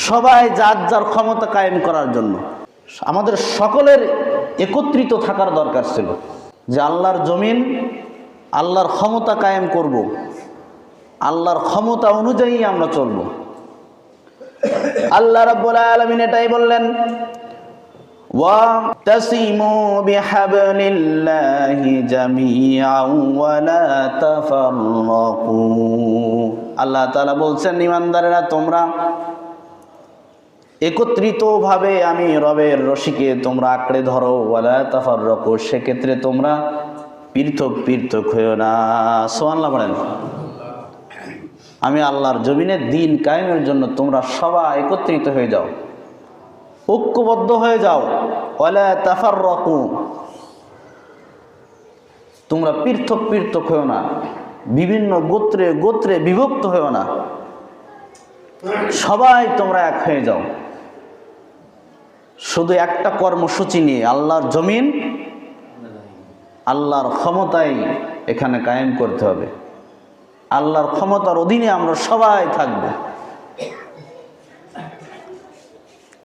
সবাই যার যার ক্ষমতা কায়েম করার জন্য। আমাদের সকলের একত্রিত থাকার দরকার ছিল যে আল্লাহর জমিন, আল্লাহর ক্ষমতা কায়েম করব, আল্লাহর ক্ষমতা অনুযায়ী আমরা চলব। আল্লাহ রাব্বুল আলামিন এটাই বললেন, ওয়াতাসিমু বিহাবলিল্লাহি জামিআন ওয়া লা তাফাররাকু। আল্লাহ তাআলা বলছেন, ঈমানদারেরা তোমরা একত্রিতভাবে আমি রবের রশিকে তোমরা আঁকড়ে ধরো, ওয়া লা তাফাররাকু, সেক্ষেত্রে তোমরা পৃথক পৃথক হইও না। সুবহানাল্লাহ বলেন। আমি আল্লাহর জমিনে দ্বীন কায়েমের জন্য তোমরা সবাই একত্রিত হয়ে যাও, ঐক্যবদ্ধ হয়ে যাও। ওয়ালা তাফাররাকু, তোমরা পৃথক পৃথক হও না, বিভিন্ন গোত্রে গোত্রে বিভক্ত হও না, সবাই তোমরা এক হয়ে যাও। শুধু একটা কর্মসূচি নিয়ে আল্লাহর জমিন, আল্লাহর ক্ষমতায় এখানে কায়েম করতে হবে। আল্লাহর ক্ষমতার অধীনে আমরা সবাই থাকবো।